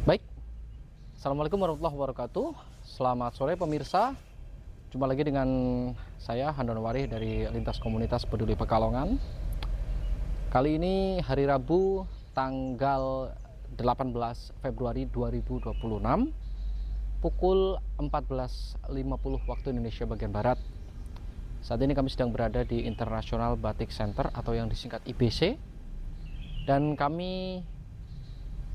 Baik, Assalamualaikum warahmatullahi wabarakatuh. Selamat sore pemirsa. Jumpa lagi dengan saya Handon Warih dari Lintas Komunitas Peduli Pekalongan. Kali ini hari Rabu tanggal 18 Februari 2026 pukul 14.50 waktu Indonesia bagian Barat. Saat ini kami sedang berada di International Batik Center atau yang disingkat IBC. Dan kami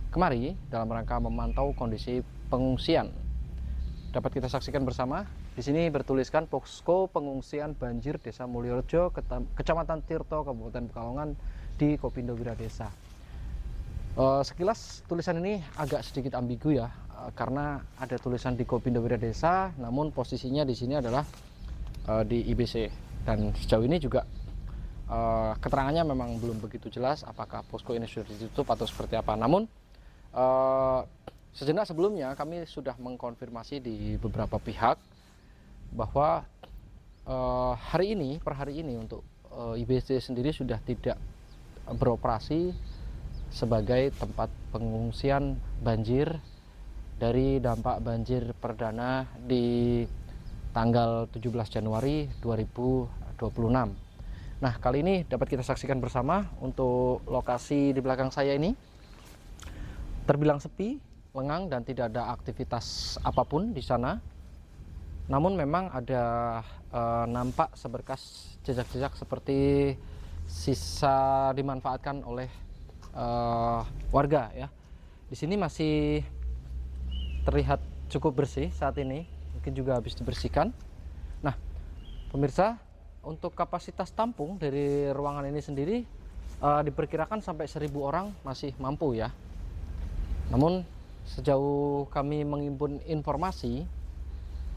kemari dalam rangka memantau kondisi pengungsian. Dapat kita saksikan bersama. Di sini bertuliskan posko pengungsian banjir Desa Mulyorejo, Kecamatan Tirto, Kabupaten Pekalongan di Kopindo Wiradesa. Sekilas tulisan ini agak sedikit ambigu ya, karena ada tulisan di Kopindo Wiradesa, namun posisinya di sini adalah di IBC. Dan sejauh ini juga keterangannya memang belum begitu jelas apakah posko ini sudah ditutup atau seperti apa. Namun sejenak sebelumnya kami sudah mengkonfirmasi di beberapa pihak bahwa per hari ini untuk IBC sendiri sudah tidak beroperasi sebagai tempat pengungsian banjir dari dampak banjir perdana di tanggal 17 Januari 2026. Nah, kali ini dapat kita saksikan bersama untuk lokasi di belakang saya ini terbilang sepi, lengang, dan tidak ada aktivitas apapun di sana. Namun memang ada nampak seberkas jejak-jejak seperti sisa dimanfaatkan oleh warga ya. Di sini masih terlihat cukup bersih saat ini, mungkin juga habis dibersihkan. Nah, pemirsa, untuk kapasitas tampung dari ruangan ini sendiri diperkirakan sampai 1.000 orang masih mampu ya. Namun sejauh kami menghimpun informasi,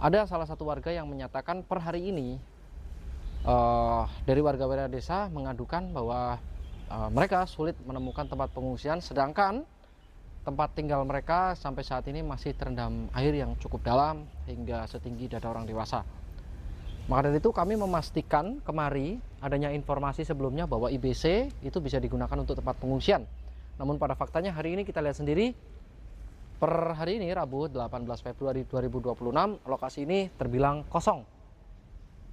ada salah satu warga yang menyatakan per hari ini dari warga desa mengadukan bahwa mereka sulit menemukan tempat pengungsian, sedangkan tempat tinggal mereka sampai saat ini masih terendam air yang cukup dalam hingga setinggi dada orang dewasa. Maka dari itu kami memastikan kemari adanya informasi sebelumnya bahwa IBC itu bisa digunakan untuk tempat pengungsian. Namun pada faktanya hari ini kita lihat sendiri, per hari ini Rabu 18 Februari 2026 lokasi ini terbilang kosong.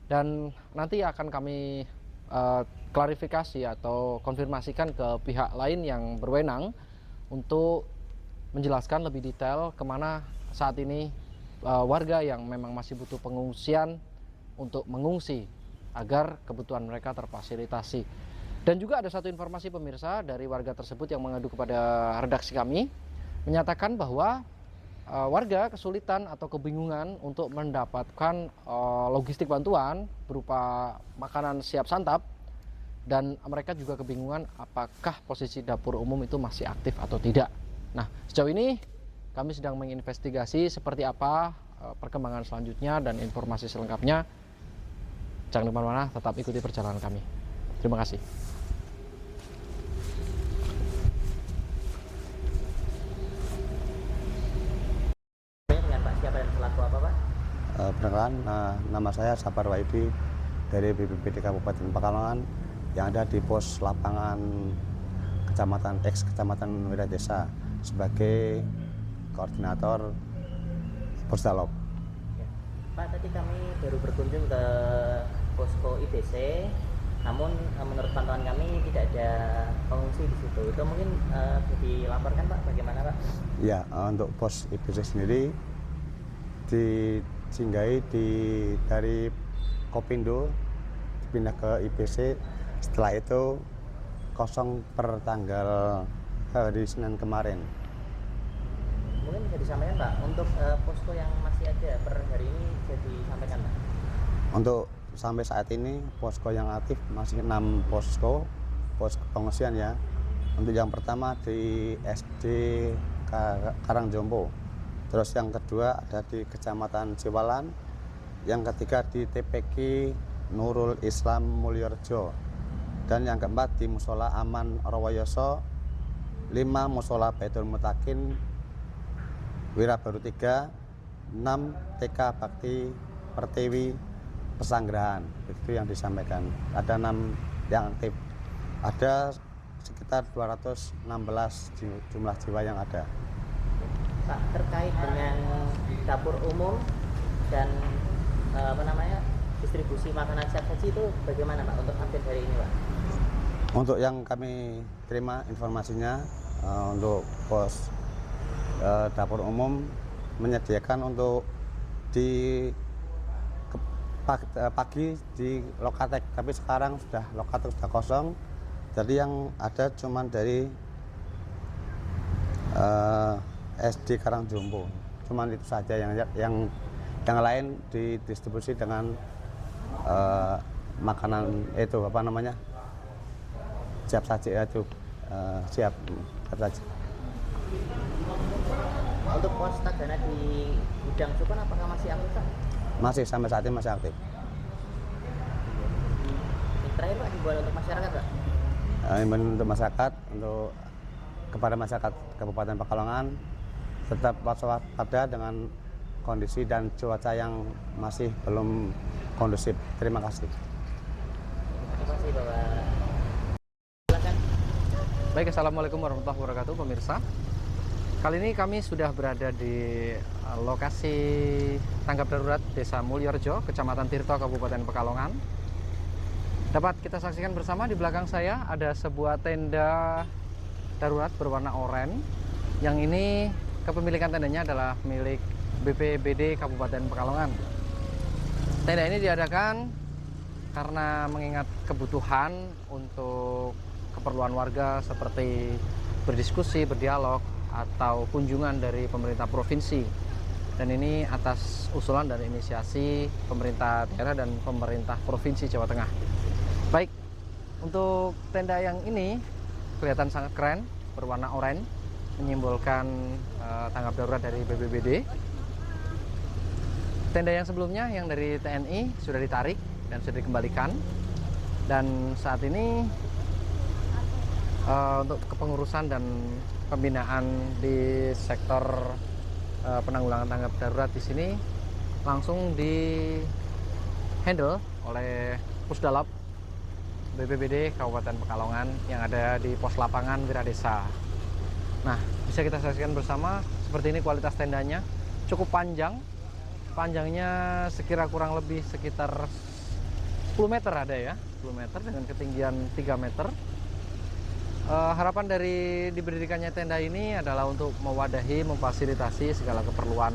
Dan nanti akan kami klarifikasi atau konfirmasikan ke pihak lain yang berwenang untuk menjelaskan lebih detail kemana saat ini warga yang memang masih butuh pengungsian untuk mengungsi agar kebutuhan mereka terfasilitasi. Dan juga ada satu informasi pemirsa dari warga tersebut yang mengadu kepada redaksi kami, menyatakan bahwa warga kesulitan atau kebingungan untuk mendapatkan logistik bantuan berupa makanan siap santap, dan mereka juga kebingungan apakah posisi dapur umum itu masih aktif atau tidak. Nah, sejauh ini kami sedang menginvestigasi seperti apa perkembangan selanjutnya dan informasi selengkapnya. Jangan kemana-mana, tetap ikuti perjalanan kami. Terima kasih. Dengan Pak siapa dan selaku apa Pak? Perkenalkan, nama saya Sabar Waidi dari BPBD Kabupaten Pekalongan yang ada di pos lapangan Kecamatan Wiradesa sebagai koordinator Posdalop. Ya. Pak, tadi kami baru berkunjung ke posko IBC, namun menurut pantauan kami tidak ada pengungsi di situ. Itu mungkin dilaporkan Pak, bagaimana Pak? Ya, untuk pos IBC sendiri disinggahi dari Kopindo dipindah ke IBC. Setelah itu kosong per tanggal hari Senin kemarin. Mungkin bisa disampaikan Pak, untuk posko yang masih ada per hari ini bisa disampaikan Pak? Untuk sampai saat ini posko yang aktif masih 6 posko pengungsian ya. Untuk yang pertama di SD Karangjompo, terus yang kedua ada di Kecamatan Ciwalan, yang ketiga di TPQ Nurul Islam Mulyorejo, dan yang keempat di Musola Aman Rawayoso, 5 Musola Baitul Mutakin Wirabaru 3, 6 TK Bakti Pertiwi Pesanggerahan. Itu yang disampaikan. Ada 6 yang aktif. Ada sekitar 216 jumlah jiwa yang ada. Pak, terkait dengan dapur umum dan distribusi makanan siap saji itu bagaimana Pak untuk update hari ini Pak? Untuk yang kami terima informasinya, untuk pos dapur umum menyediakan untuk di pagi di Lokatek, tapi sekarang sudah Lokatek sudah kosong, jadi yang ada cuman dari SD Karangjompo, cuman itu saja yang lain didistribusi dengan makanan itu apa namanya, siap saji itu, siap saji. Untuk pos tagana di gudang Supon apakah masih aktif Pak? Masih, sampai saat ini masih aktif. Yang terakhir Pak, himbauan untuk masyarakat Pak? Himbauan untuk masyarakat, kepada masyarakat Kabupaten Pekalongan tetap waspada dengan kondisi dan cuaca yang masih belum kondusif. Terima kasih. Terima kasih Bapak. Silakan. Baik, assalamualaikum warahmatullahi wabarakatuh pemirsa. Kali ini kami sudah berada di lokasi tanggap darurat Desa Mulyorejo, Kecamatan Tirto, Kabupaten Pekalongan. Dapat kita saksikan bersama di belakang saya ada sebuah tenda darurat berwarna oranye. Yang ini kepemilikan tendanya adalah milik BPBD Kabupaten Pekalongan. Tenda ini diadakan karena mengingat kebutuhan untuk keperluan warga seperti berdiskusi, berdialog, atau kunjungan dari pemerintah provinsi. Dan ini atas usulan dan inisiasi pemerintah daerah dan pemerintah provinsi Jawa Tengah. Baik, untuk tenda yang ini kelihatan sangat keren, berwarna oranye, menyimbolkan tanggap darurat dari BPBD. Tenda yang sebelumnya yang dari TNI sudah ditarik dan sudah dikembalikan. Dan saat ini untuk kepengurusan dan pembinaan di sektor penanggulangan tanggap darurat di sini langsung di handle oleh Pusdalab BPBD Kabupaten Pekalongan yang ada di pos lapangan Wiradesa. Nah, bisa kita saksikan bersama seperti ini kualitas tendanya, cukup panjang. Panjangnya sekira kurang lebih sekitar 10 meter ada ya, 10 meter dengan ketinggian 3 meter. Harapan dari diberdirikannya tenda ini adalah untuk mewadahi, memfasilitasi segala keperluan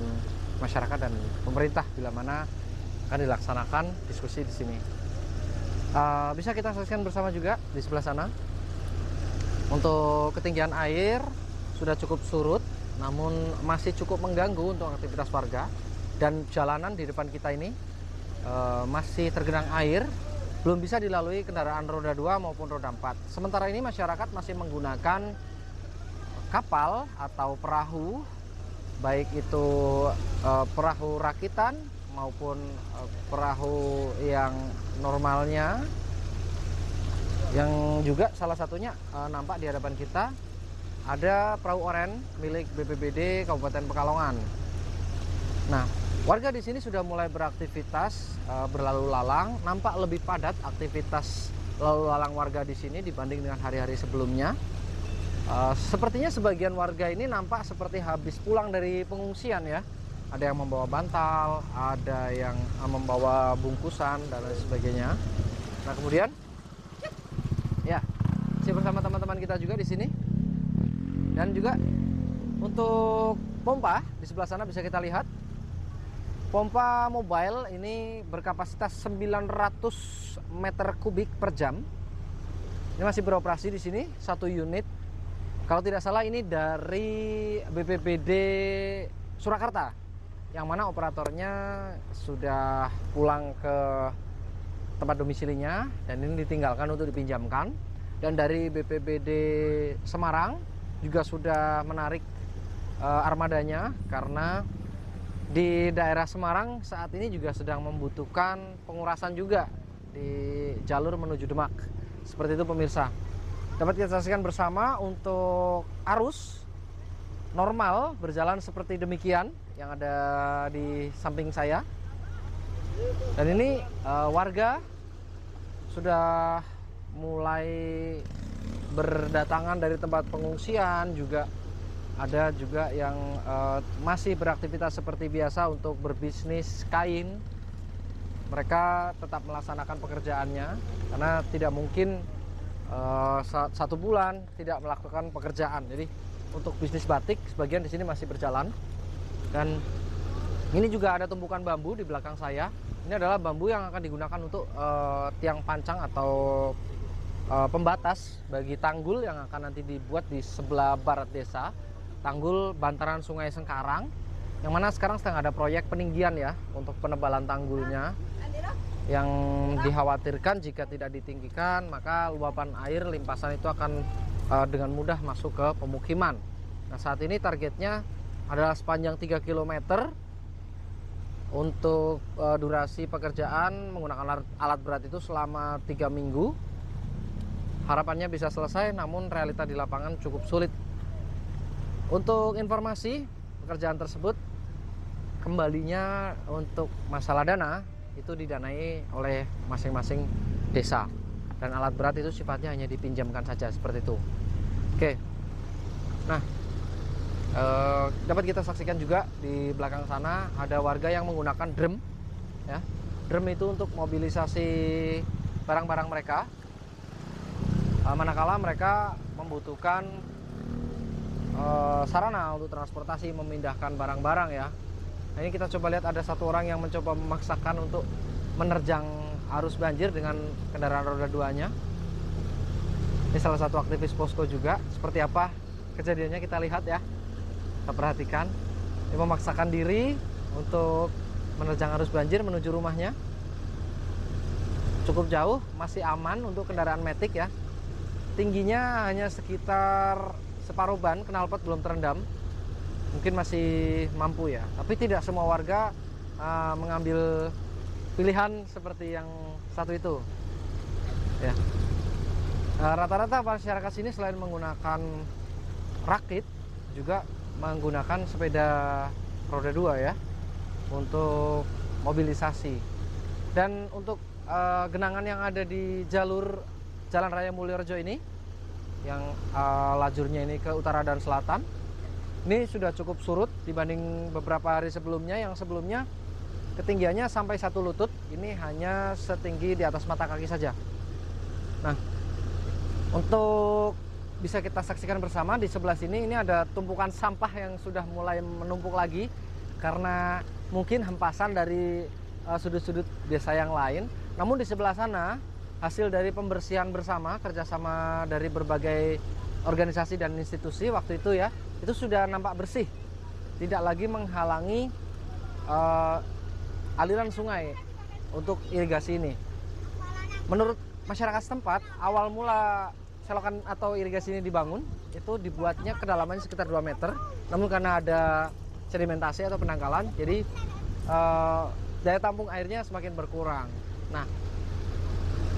masyarakat dan pemerintah bila mana akan dilaksanakan diskusi di sini. Bisa kita saksikan bersama juga di sebelah sana. Untuk ketinggian air sudah cukup surut, namun masih cukup mengganggu untuk aktivitas warga. Dan jalanan di depan kita ini masih tergenang air, belum bisa dilalui kendaraan roda 2 maupun roda 4. Sementara ini masyarakat masih menggunakan kapal atau perahu, baik itu perahu rakitan maupun perahu yang normalnya, yang juga salah satunya nampak di hadapan kita ada perahu oranye milik BPBD Kabupaten Pekalongan. Nah, warga di sini sudah mulai beraktivitas berlalu lalang, nampak lebih padat aktivitas lalu lalang warga di sini dibanding dengan hari-hari sebelumnya. Sepertinya sebagian warga ini nampak seperti habis pulang dari pengungsian ya. Ada yang membawa bantal, ada yang membawa bungkusan dan lain sebagainya. Nah, kemudian ya, masih bersama teman-teman kita juga di sini. Dan juga untuk pompa di sebelah sana bisa kita lihat. Pompa mobile ini berkapasitas 900 meter kubik per jam. Ini masih beroperasi di sini, satu unit. Kalau tidak salah ini dari BPBD Surakarta, yang mana operatornya sudah pulang ke tempat domisilinya dan ini ditinggalkan untuk dipinjamkan. Dan dari BPBD Semarang juga sudah menarik armadanya karena di daerah Semarang saat ini juga sedang membutuhkan pengurasan juga di jalur menuju Demak. Seperti itu pemirsa. Dapat kita saksikan bersama untuk arus normal berjalan seperti demikian yang ada di samping saya. Dan ini warga sudah mulai berdatangan dari tempat pengungsian juga ada juga yang masih beraktivitas seperti biasa untuk berbisnis kain. Mereka tetap melaksanakan pekerjaannya karena tidak mungkin 1 bulan tidak melakukan pekerjaan. Jadi untuk bisnis batik sebagian di sini masih berjalan. Dan ini juga ada tumpukan bambu di belakang saya. Ini adalah bambu yang akan digunakan untuk tiang pancang atau pembatas bagi tanggul yang akan nanti dibuat di sebelah barat desa, tanggul bantaran Sungai Sengkarang, yang mana sekarang sedang ada proyek peninggian ya untuk penebalan tanggulnya, yang dikhawatirkan jika tidak ditinggikan maka luapan air limpasan itu akan dengan mudah masuk ke pemukiman. Nah, saat ini targetnya adalah sepanjang 3 km. Untuk durasi pekerjaan menggunakan alat berat itu selama 3 minggu. Harapannya bisa selesai, namun realita di lapangan cukup sulit. Untuk informasi, pekerjaan tersebut kembalinya untuk masalah dana itu didanai oleh masing-masing desa, dan alat berat itu sifatnya hanya dipinjamkan saja seperti itu. Oke, nah dapat kita saksikan juga di belakang sana ada warga yang menggunakan drum ya. Drum itu untuk mobilisasi barang-barang mereka manakala mereka membutuhkan sarana untuk transportasi, memindahkan barang-barang ya. Nah, ini kita coba lihat ada satu orang yang mencoba memaksakan untuk menerjang arus banjir dengan kendaraan roda 2-nya. Ini salah satu aktivis posko juga. Seperti apa kejadiannya kita lihat ya. Kita perhatikan, dia memaksakan diri untuk menerjang arus banjir menuju rumahnya. Cukup jauh, masih aman untuk kendaraan matic ya. Tingginya hanya sekitar separuh ban, knalpot belum terendam. Mungkin masih mampu ya. Tapi tidak semua warga mengambil pilihan seperti yang satu itu. Ya. Rata-rata masyarakat sini selain menggunakan rakit juga menggunakan sepeda roda 2 ya untuk mobilisasi. Dan untuk genangan yang ada di jalur Jalan Raya Mulyorejo ini yang lajurnya ini ke utara dan selatan, ini sudah cukup surut dibanding beberapa hari sebelumnya. Yang sebelumnya ketinggiannya sampai 1 lutut, ini hanya setinggi di atas mata kaki saja. Nah, untuk bisa kita saksikan bersama di sebelah sini, ini ada tumpukan sampah yang sudah mulai menumpuk lagi karena mungkin hempasan dari sudut-sudut desa yang lain. Namun di sebelah sana hasil dari pembersihan bersama, kerjasama dari berbagai organisasi dan institusi waktu itu ya, itu sudah nampak bersih, tidak lagi menghalangi aliran sungai untuk irigasi ini. Menurut masyarakat setempat, awal mula selokan atau irigasi ini dibangun itu dibuatnya kedalamannya sekitar 2 meter, namun karena ada sedimentasi atau pendangkalan, jadi daya tampung airnya semakin berkurang. Nah,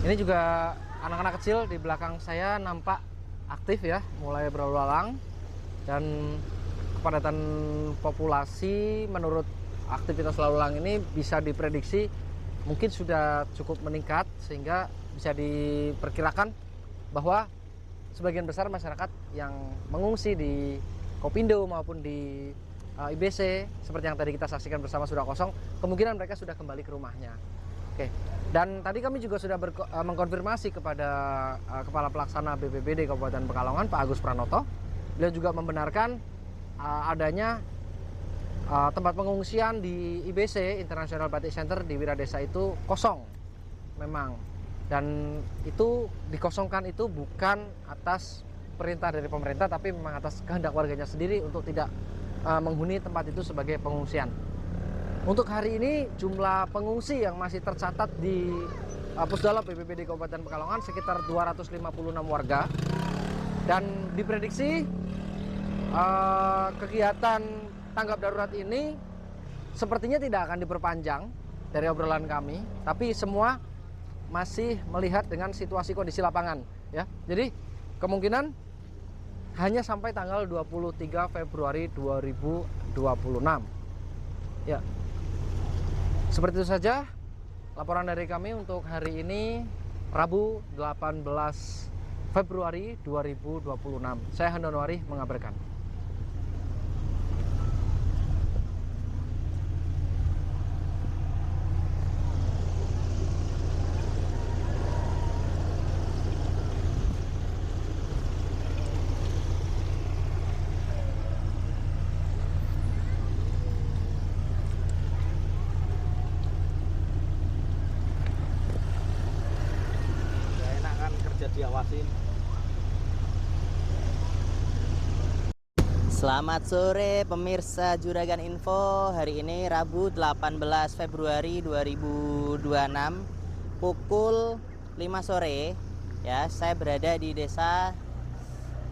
ini juga anak-anak kecil di belakang saya nampak aktif ya, mulai berlalu lalang, dan kepadatan populasi menurut aktivitas lalu lalang ini bisa diprediksi mungkin sudah cukup meningkat, sehingga bisa diperkirakan bahwa sebagian besar masyarakat yang mengungsi di Kopindo maupun di IBC seperti yang tadi kita saksikan bersama sudah kosong, kemungkinan mereka sudah kembali ke rumahnya. Oke. Dan tadi kami juga sudah mengkonfirmasi kepada Kepala Pelaksana BPBD Kabupaten Pekalongan, Pak Agus Pranoto. Beliau juga membenarkan adanya tempat pengungsian di IBC, International Batik Center di Wiradesa itu kosong memang. Dan itu dikosongkan itu bukan atas perintah dari pemerintah, tapi memang atas kehendak warganya sendiri untuk tidak menghuni tempat itu sebagai pengungsian. Untuk hari ini jumlah pengungsi yang masih tercatat di Pusdalab BPBD Kabupaten Pekalongan sekitar 256 warga, dan diprediksi kegiatan tanggap darurat ini sepertinya tidak akan diperpanjang dari obrolan kami, tapi semua masih melihat dengan situasi kondisi lapangan ya. Jadi kemungkinan hanya sampai tanggal 23 Februari 2026 ya. Seperti itu saja laporan dari kami untuk hari ini, Rabu 18 Februari 2026. Saya Handonwari mengabarkan. Selamat sore pemirsa Juragan Info. Hari ini Rabu 18 Februari 2026 pukul 5 sore ya. Saya berada di desa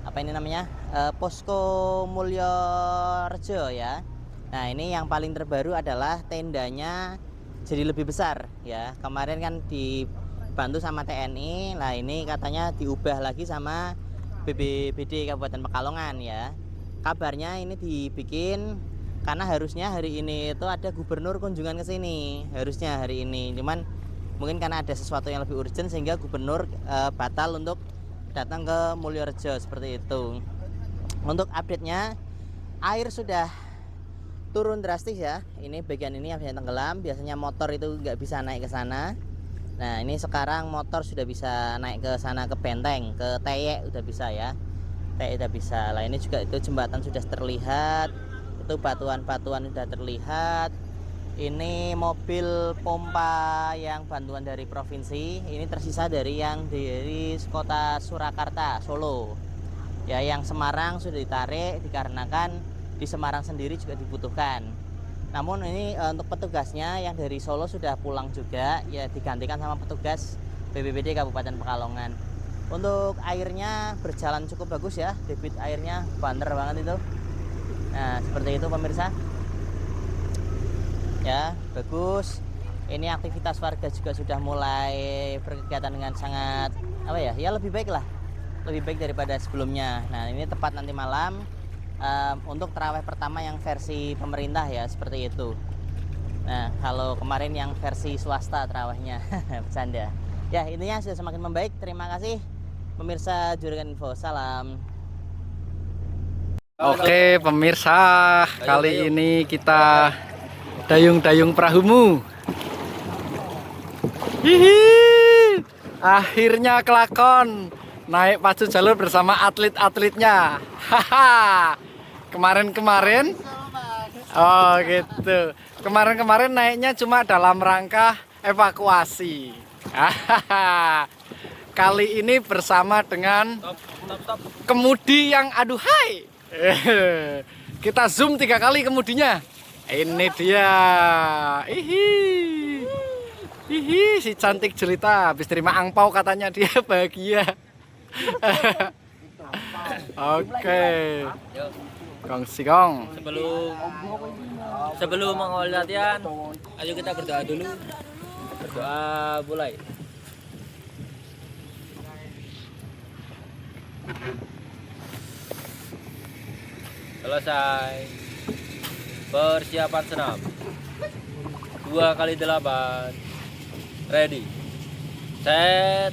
apa ini namanya? Posko Mulyorejo ya. Nah, ini yang paling terbaru adalah tendanya jadi lebih besar ya. Kemarin kan dibantu sama TNI. Nah, ini katanya diubah lagi sama BPBD Kabupaten Pekalongan ya. Kabarnya ini dibikin karena harusnya hari ini itu ada gubernur kunjungan ke sini, harusnya hari ini. Cuman mungkin karena ada sesuatu yang lebih urgent sehingga gubernur batal untuk datang ke Mulyorejo seperti itu. Untuk update-nya, air sudah turun drastis ya. Ini bagian ini yang biasanya tenggelam, biasanya motor itu nggak bisa naik ke sana. Nah, ini sekarang motor sudah bisa naik ke sana, ke Benteng, ke Teyek udah bisa ya. Udah bisa lah. Ini juga itu jembatan sudah terlihat, itu batuan-batuan sudah terlihat. Ini mobil pompa yang bantuan dari provinsi, ini tersisa dari yang dari kota Surakarta, Solo ya. Yang Semarang sudah ditarik dikarenakan di Semarang sendiri juga dibutuhkan. Namun ini untuk petugasnya yang dari Solo sudah pulang juga ya, digantikan sama petugas BPBD Kabupaten Pekalongan. Untuk airnya berjalan cukup bagus ya, debit airnya banter banget itu. Nah, seperti itu pemirsa. Ya, bagus. Ini aktivitas warga juga sudah mulai berkegiatan dengan sangat apa ya? Ya lebih baik lah. Lebih baik daripada sebelumnya. Nah, ini tepat nanti malam untuk tarawih pertama yang versi pemerintah ya, seperti itu. Nah, kalau kemarin yang versi swasta tarawihnya. Bercanda. Ya, intinya sudah semakin membaik. Terima kasih pemirsa Juragan Info. Salam. Oke pemirsa, kali ini kita dayung-dayung perahumu. Hihi, akhirnya kelakon naik pacu jalur bersama atlet-atletnya. Haha. Kemarin-kemarin, oh gitu. Kemarin-kemarin naiknya cuma dalam rangka evakuasi. Hahaha. Kali ini bersama dengan kemudi yang aduhai. Kita zoom 3 kali kemudinya. Ini dia. Ihi, si cantik jelita habis terima angpau katanya dia bahagia. Oke. Gongsi gong. Sebelum mengawali latihan, ayo kita berdoa dulu. Berdoa mulai. Selesai. Persiapan senam 2x8. Ready. Set.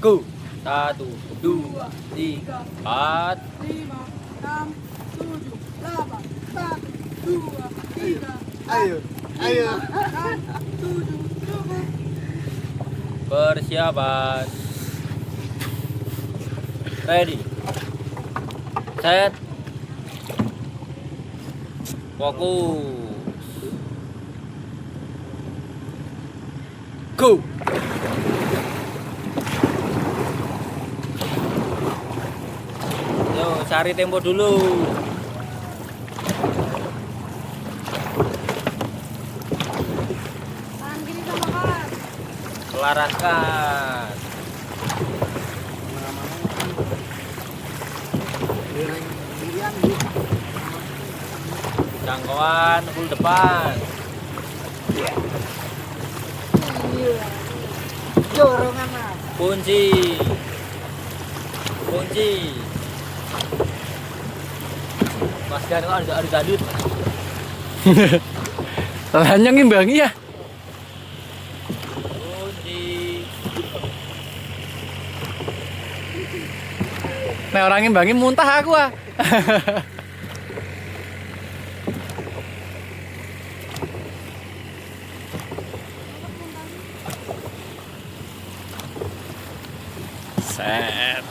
Go. 1, 2, 3, 4, 5, 6, 7, 8, 1, 2, 3, Ayo. 7, cukup. persiapan. Ready. Set. Fokus. Go. Yo, cari tempo dulu. Tangan kiri sama kanan. Selaraskan. Jangkauan full depan. Dorongan mas. Kunci. Mas Gan kok ada gadut. Hanya ngimbangi ya. Kunci. Nah orang ngimbangi muntah aku ah. Set.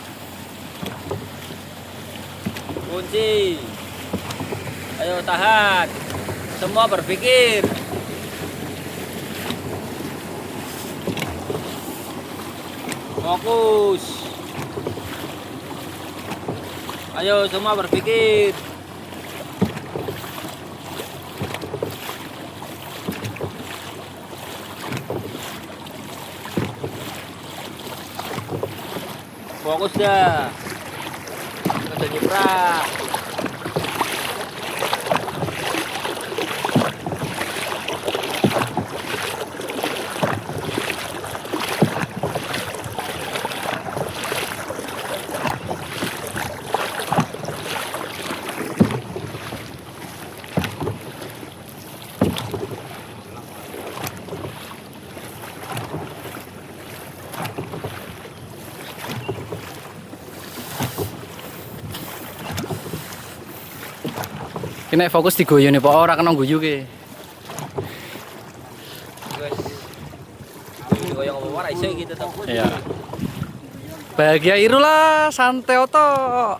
Kunci. Ayo tahan. Semua berpikir. Fokus. Ayo semua berpikir. Fokus dah. Ada nyiprat. Kena fokus digoyo nih, Pak. Ora kena guyu ki. Guys. Goyang apa ora iso gitu tuh. Iya. Bahagia Irul lah, santai oto.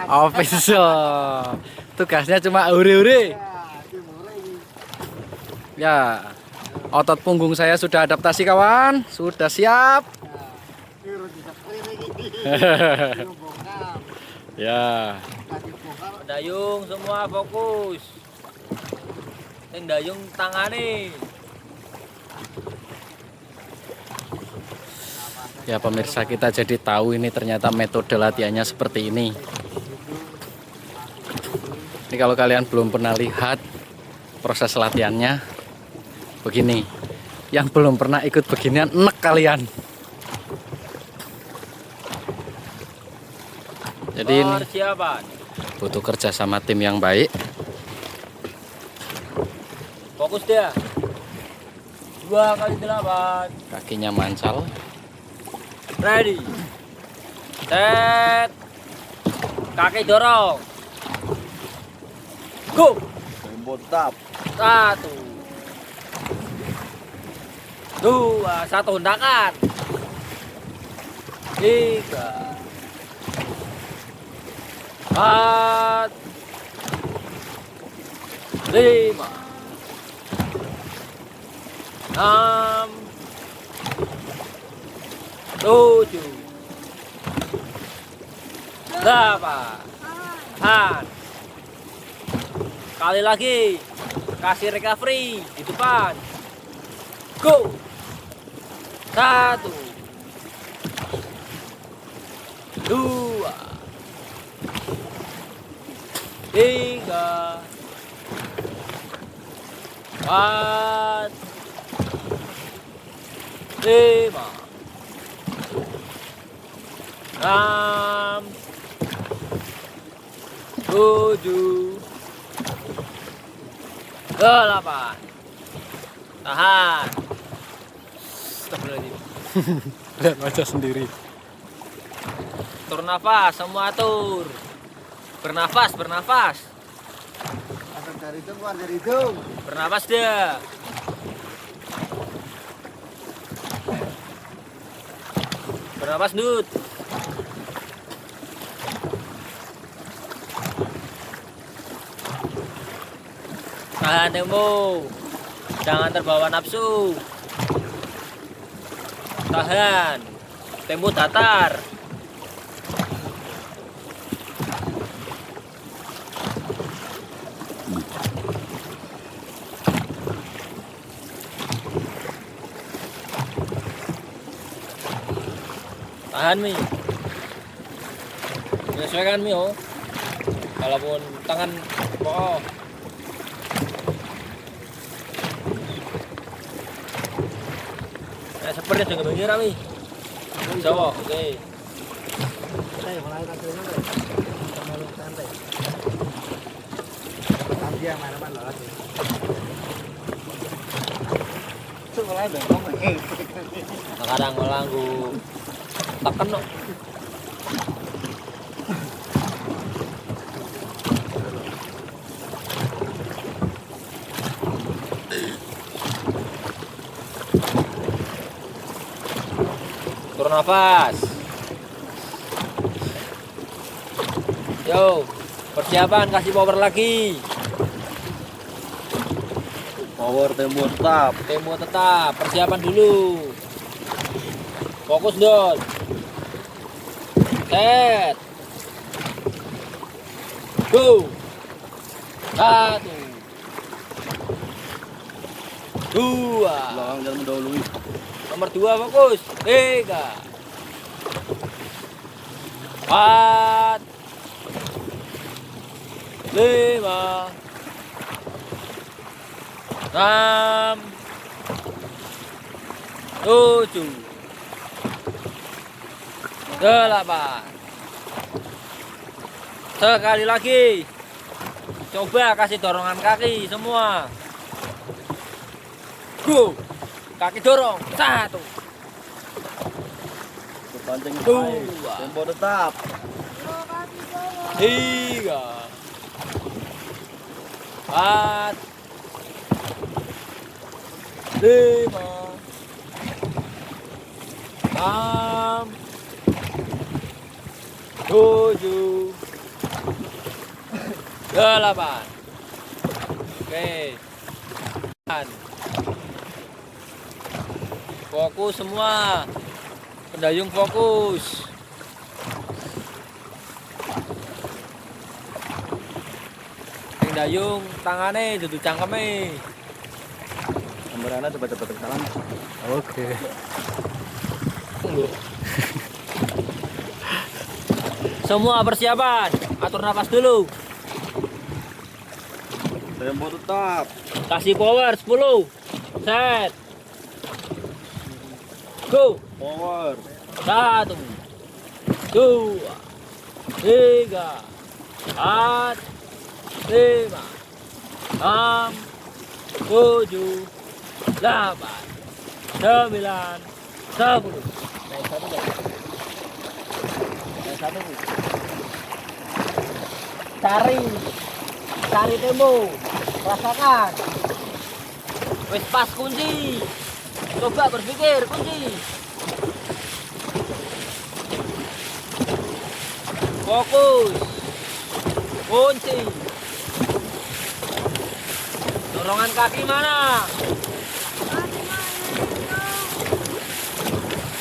Official. Tugasnya cuma ure-ure. Ya. Otot punggung saya sudah adaptasi kawan, sudah siap. Ya. Dayung semua fokus. Yang dayung tangane. Ya pemirsa, kita jadi tahu ini ternyata metode latihannya seperti ini. Ini kalau kalian belum pernah lihat proses latihannya begini. Yang belum pernah ikut beginian enek kalian. Jadi ini Persiapan. butuh kerja sama tim yang baik. Fokus dia. 2 kali 8. Kakinya mancal. Ready. Set. Kaki dorong. Go. Bontap. 1. 2. 1 hendakan. 3. 4. 5. 6. 7. 8. Kali lagi. Kasih recovery di depan. Go. 1. 2. 3. 4. 5. 6. 7. 8. Tahan. Astagfirullahaladzim. Lihat wajah sendiri. Tur nafas, semua atur. Bernafas, bernafas. Dari hidung, keluar dari hidung. Bernafas dia. Bernafas, Dut. Tahan tempo. Jangan terbawa nafsu. Tahan. Tempo datar. Tahan Mi. Menyesuaikan Mi oh. Kalaupun tangan oh. Nah, seperti dengan mengira Mi. Jawa, oke. Saya mulai kasurnya deh. Terlalu santai. Dia mana-mana lagi. Mulai bengong nih. Kadang melanggu tekan no. Turun nafas. Yo, persiapan kasih power lagi. Power tempo tetap. Tempo tetap, persiapan dulu. Fokus dong. Set. Go. 1, 2. Jangan mendahului. Nomor 2 fokus. 3. 4. 5. 6. 7. 8. Sekali lagi. Coba kasih dorongan kaki semua. Go. Kaki dorong. 1. Pancing 2. tempo tetap. 3. 4. 5. 6. 7. 8. Oke. Fokus semua. Pendayung fokus. Pendayung tangane duduk cangkeme. Gambarannya cepat-cepat ke dalam. Oke. Semua persiapan. Atur napas dulu. Tempo tetap. Kasih power 10. Set. Go. Power. 1, 2, 3, 4, 5, 6, 7, 8, 9, 10. Naik satu deh. Naik satu. Cari tempo. Rasakan. Wes pas kunci. Coba berpikir kunci. Fokus. Kunci. Dorongan kaki mana?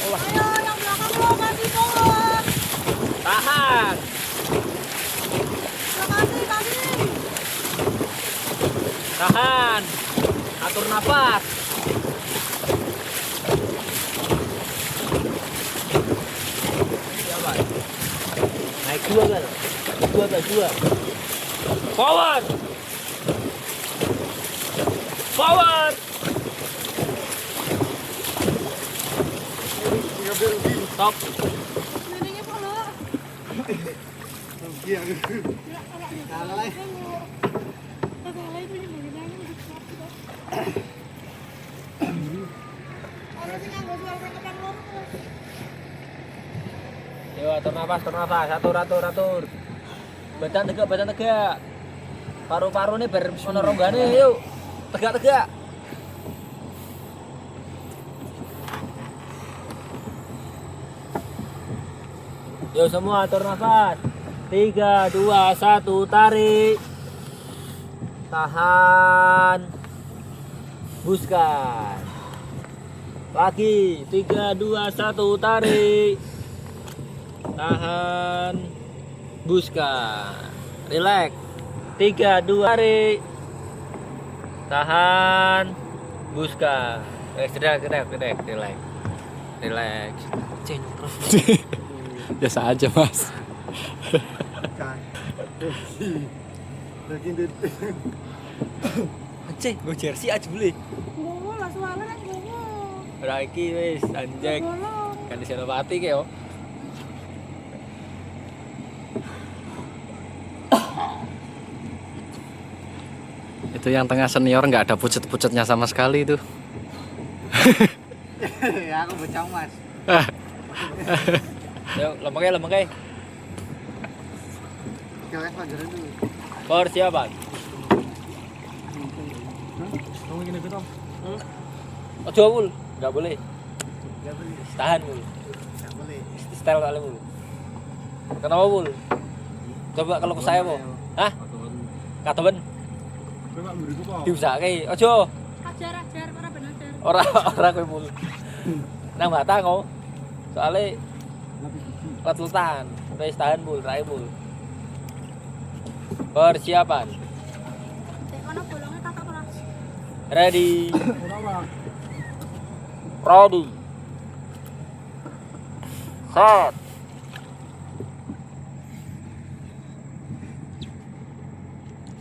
Ayo yang belakang lo kasih power. Tahan. Kasih. Tahan. Atur nafas. Siapa? Naik 2 kan? 2. Power. Power. Stop. Liringnya pola. Iya. Kalah lah. Kalah itu yang bagiannya orang sih nggak jual pengetan lo. Yo, atur nafas. Atur. Badan tegak. Paru-paru ini biar ono ronggane, yuk. Tegak. Yo semua atur nafas. 3, 2, 1, tarik. Tahan. Hembuskan. Lagi 3, 2, 1, tarik. Tahan. Hembuskan. Relax. 3, 2, tarik. Tahan. Hembuskan. Relax. Relax. Biasa aja, Mas. Kan. Lagi dit. Anjing, gue jersey aja beli. Gowo lah suara kan gowo. Ora iki wis anjing. Kan di Senopati ki yo. Itu yang tengah senior nggak ada pucet-pucetnya sama sekali itu. Ya aku becang Mas. Yuk, lembek. Kalian pelajaran dulu. Persiapan. Kamu gini gitu. Ojo Wul, enggak boleh. Enggak boleh. Tahan Wul. Enggak boleh. Style kali Wul. Kenapa Wul? Coba kalau ke saya mau. Hah? Katoben. Diusake. Ojo. Ajar ora ben ajar. Ora kowe Wul. Nang bata kok. Soale lat-letan. Wis tahan Wul, rae Wul. Persiapan. Dek kono bolongnya kakak kelas. Ready. Ready. Set.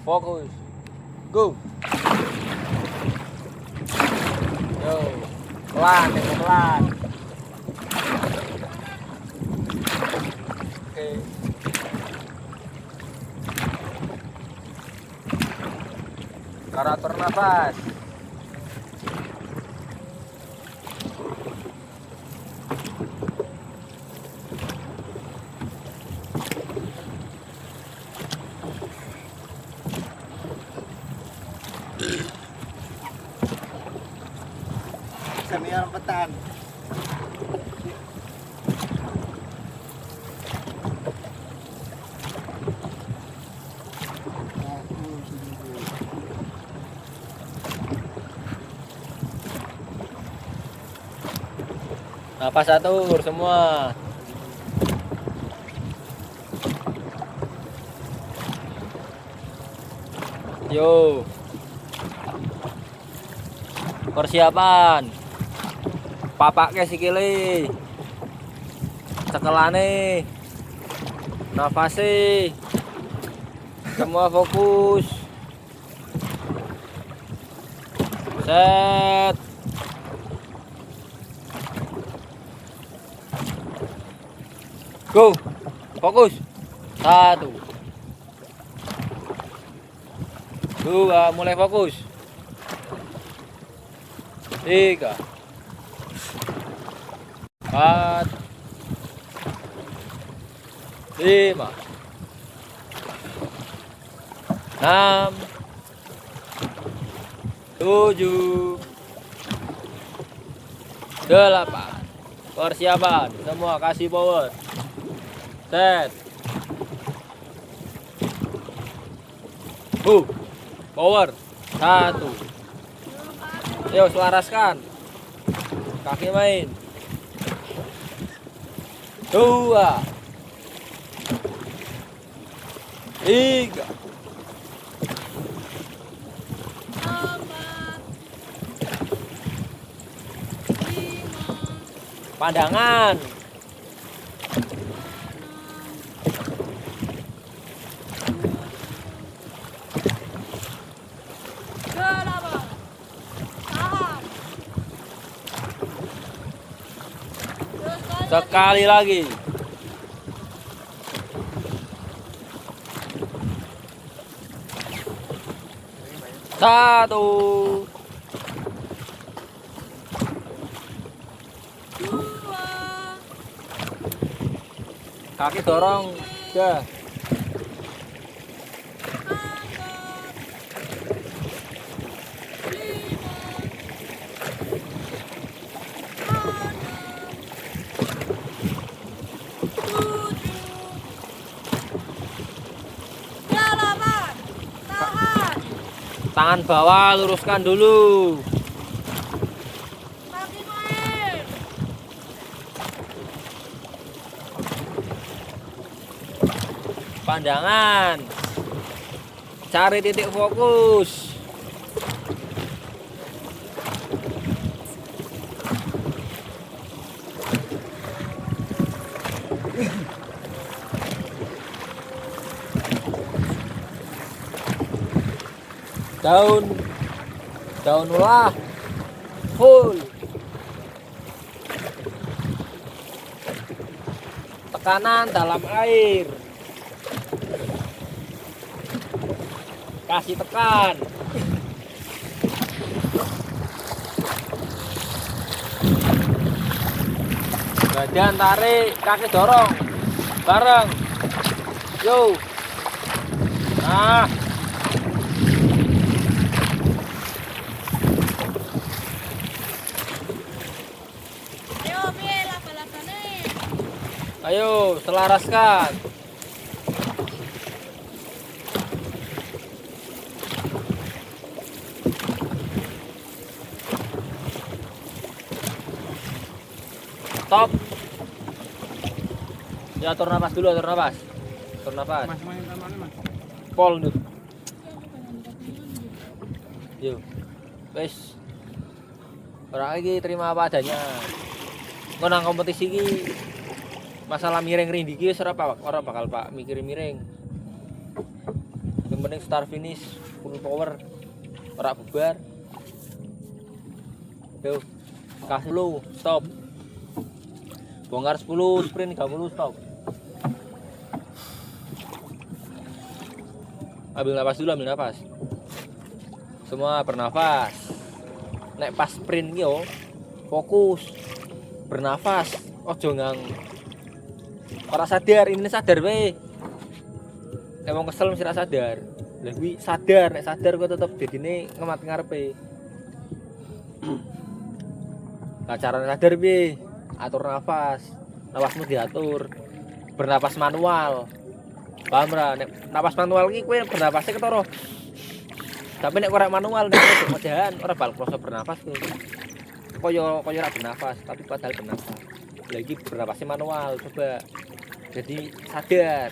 Fokus. Go. Yo. Pelan, pelan. Oke. Atur nafas. Senior petan. Nafas atur semua. Yo. Persiapan. Papake sikile. Cekelane. Nafase. Semua fokus. Set. Go. Fokus. 1. 2, mulai fokus. 3. 4. 5. 6. 7. 8. Persiapan, semua kasih power. Set. Power. 1. Yuk selaraskan. Kaki main. 2. 3. 4, 5, Pandangan. 8. Tahan. Terus Sekali lagi. 1. 2. Kaki dorong. 3. 8. Tahan. Tangan bawah luruskan dulu. Kaki main. Pandangan. Cari titik fokus. Daun ulah full. Tekanan dalam air. Kasih tekan. Badan tarik, kaki dorong. Bareng. Yo. Nah. Ayo, piye laba-labane? Ayo, selaraskan. Stop. Ya, atur nafas dulu, atur nafas. Atur nafas. Mas main tangannya mas. Pol Nur. Yo. Wes. Ora iki terima apa adanya. Engko nang kompetisi iki masalah miring-miring iki wis ora bakal Pak miring-miring. Yang penting start finish full power. Ora bubar. Yo. Kasih lu stop. Bongkar 10 sprint 30 stop. Ambil napas. Semua bernafas. Nek pas sprint yo fokus. Bernafas. Ojo ngang. Ora sadar, ini sadar wae. Nek wong kesel mesti ra sadar. Lah kuwi sadar, nek sadar kok tetep dadine ngemat ngarepe. Nah, cara sadar piye? Atur nafas. Nafasmu diatur. Bernapas manual. Paham ra? Nek napas manual iki kowe bernapasnya ketara. Tapi nek ora manual nek modahan ora bakal kroso bernapas kowe. Kaya ora bernafas, tapi padahal bernafas. Lagi bernapasnya manual, coba. Jadi sadar.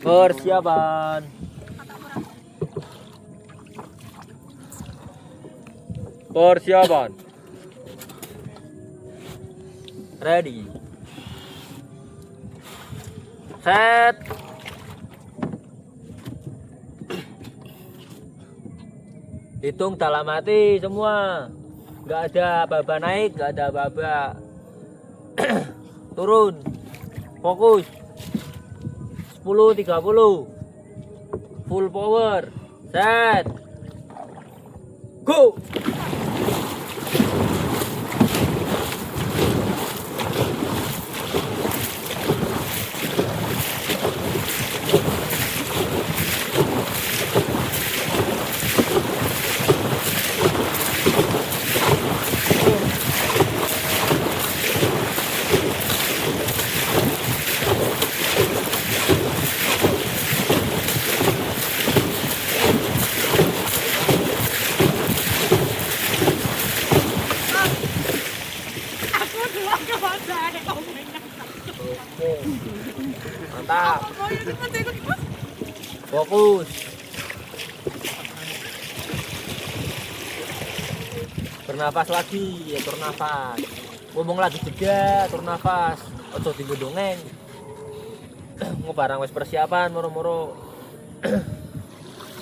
Persiapan. Persiapan. Ready. Set. Hitung dalam hati semua. Enggak ada baba naik, enggak ada baba turun. Fokus. 10.30. Full power. Set. Go. Aku dua kebaca ada komennya. Oke. Mantap. Mau itu ikut mas. Fokus. Bernapas lagi, atur nafas. Ngomong lagi juga, atur nafas. Ojo tinggu dongeng. Barang wis persiapan moro-moro.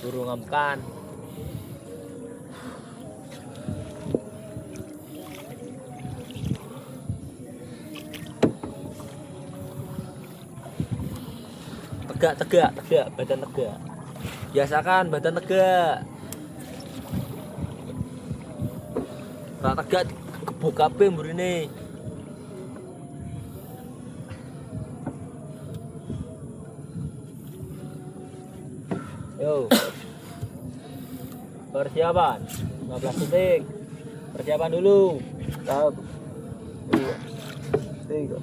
Suruh ngamkan. Tegak, badan tegak. Biasakan badan tegak. Tak tegak gebuk kabeh mburine. Yo. Persiapan. 15 detik. Persiapan dulu. 1 2 3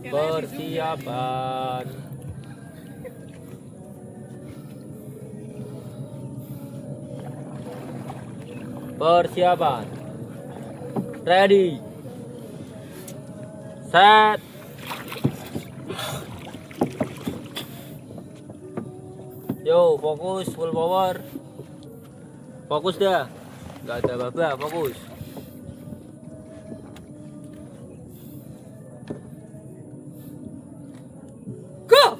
Persiapan. Persiapan. Persiapan. Ready. Set. Yo, fokus full power. Fokus dah. Enggak ada baba, fokus. Go.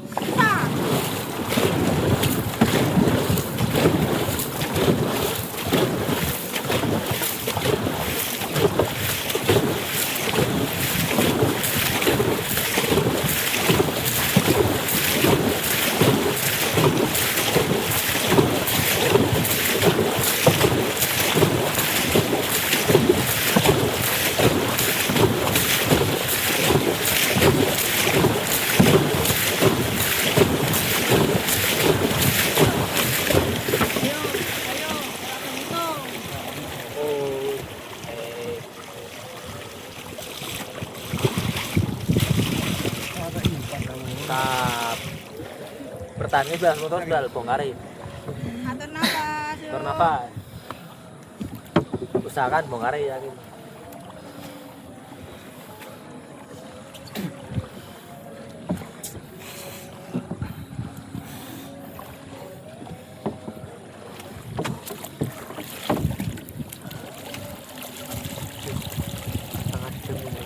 Mantap. Bertani bal motor bal bongkari. Atur nafas. yuk. Atur nafas. Usahakan bongkari yakin. Sangat jam ini.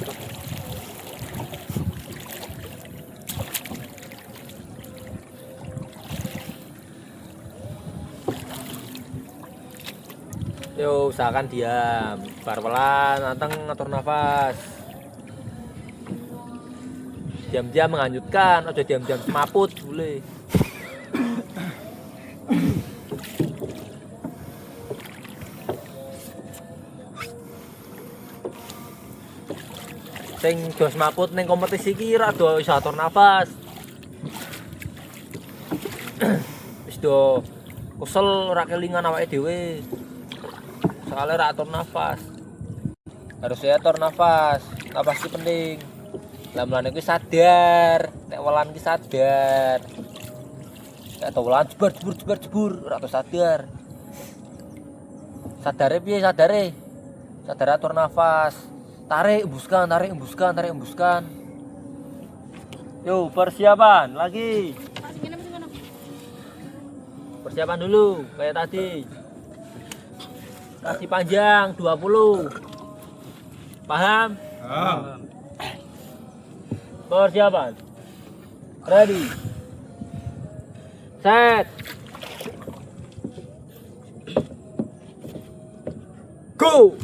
Yo, usahakan diam. Bar pelan, anteng ngatur nafas. Diam-diam menghanyutkan, aja diam-diam semaput boleh. Sing do semaput ning kompetisi iki ra do iso atur nafas. Wis do kusel ora kelingan awake dhewe. Soalnya ra atur nafas. Harus atur nafas. Nafas itu penting. Lah mulane kuwi sadar, nek welan ki sadar. Nek welan jebur ora tau sadar. Sadare piye sadare? Sadar atur nafas. Tarik, embuskan, tarik, embuskan, tarik, embuskan. Yo, persiapan lagi. Pas gini mesti ngono. Persiapan dulu kayak tadi. Kasih panjang 20. Paham? Paham. Persiapan. Ready. Set. Go.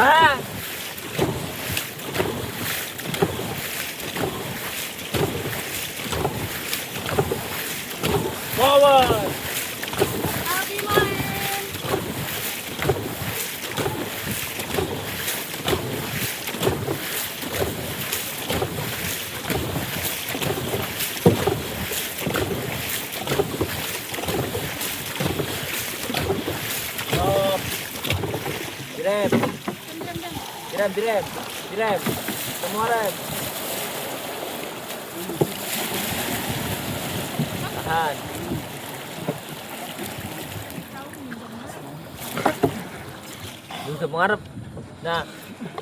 Ah! Forward! Abi main. Stop! Direm! Diam. Direm! Semua rem! Tahan! Bisa mengarep. Nah,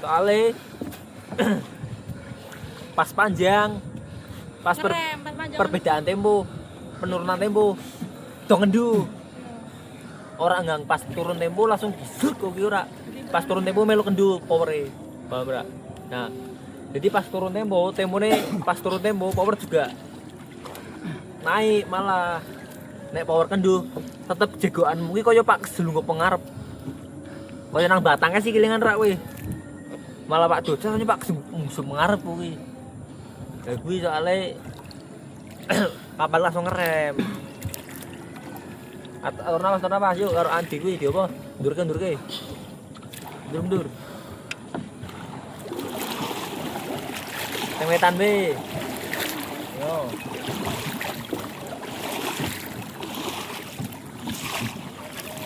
soalnya pas panjang, pas Ngerem, pas panjang. perbedaan tempo, penurunan tempo, dong ngendu. Orang ngang pas turun tempo langsung gisut kok ora. Pas turun tempo melu kendu powere. Paham ora? Nah, jadi pas turun tempo, pas turun tempo power juga naik malah. Nek power kendu tetep jegoanmu ki kaya Pak Keselungguh pengarep. Kaya nang batangnya sih kelingan rak we. Malah Pak Doca Pak Keselungguh mengarep kuwi. Lah kuwi soalnya kapal langsung ngerem. Atur nafas yuk karo Andi kuwi di apa? Ndurke. Mundur. Temetan be. Yo.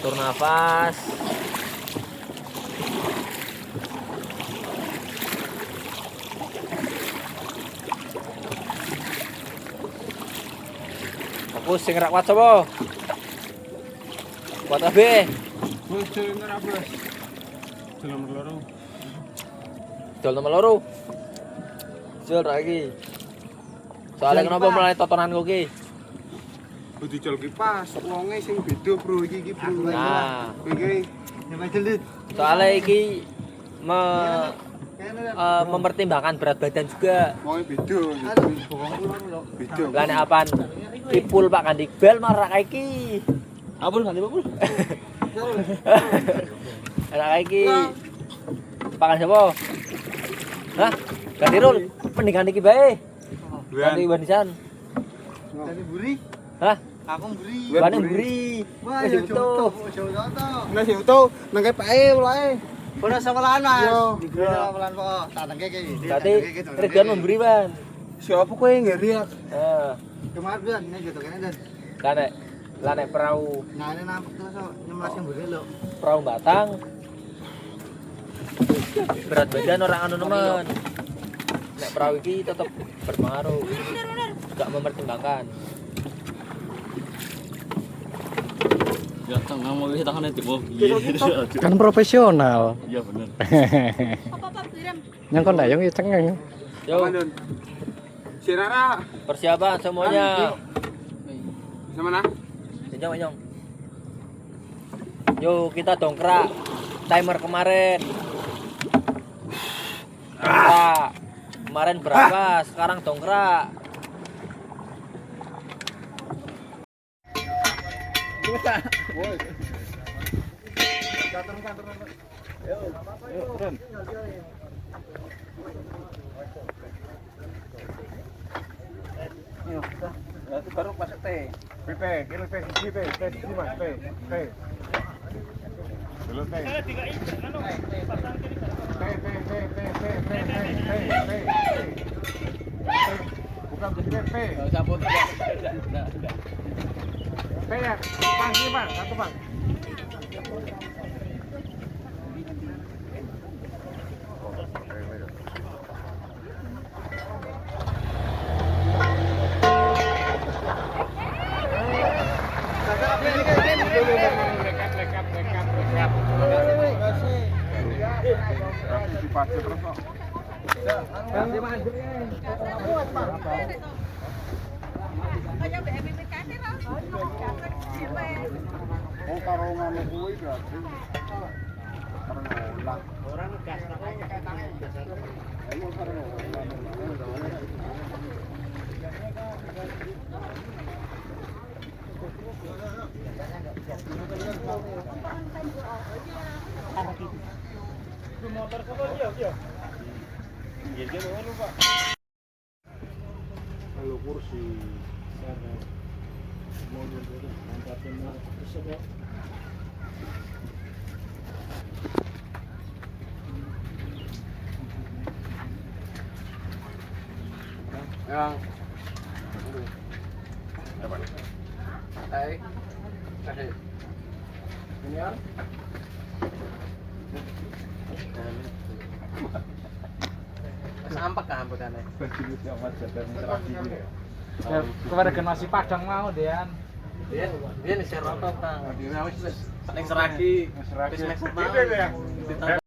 Atur nafas. Fokus sing rak kuat sapa? Kuat abe. Bos, jalan apa? Jalan loro. Jol nomor loro. Jol lagi. Soalnya kenapa mulai totonan kok ki? Kudu jol ki pas, wonge sing beda, Bro. Iki Bro. Nah, Iki nyampe jelit. soalnya iki mempertimbangkan berat badan juga. Wonge beda. Beda. Lah nek apaan? Kipul Pak ganti bel marah iki. Apul ganti apul. Enak iki. Pakan siapa? Hah? Ganti rul. Mending ganti iki bae. Ganti banisan. Dari buri. Hah? Aku buri. Bane buri. Wah, Wis ya utuh. coto. Nah, utuh nang kepae mulai. Ora sawelan, Mas. Digre sawelan kok. Tak tengke iki. Berarti Ridwan memberi, Ban. Siapa kowe ngeri ya? Kemarin Dan, ini gitu kan Dan. Lah nek perahu Nah, ini nampak terus nyemlasin buri lo. perahu batang. Berat badan orang anu nemen. Nek perahu iki tetep berpengaruh. Enggak mempertimbangkan. Ya tengah mau kita kan itu Kan profesional. iya bener Apa direm? Yang kon dayung ya cengeng. Yo, Si Rara persiapan semuanya. sama mana? Nyong. Yo, kita dongkrak. Timer kemarin. Dongkrak. Kemarin berapa? Sekarang dongkrak. Itu baru masuk T. PP, kira T siji T, T siji Mas, T. Dulu T. Bukan begini P. P ya, Bang, sini Bang, satu Bang. Kalau kursi yang Junior Sampak kan ambekane. kepada gen nasi padang mau Dean. Dia nih serotok, Kang. Wis Ning seragi. Wis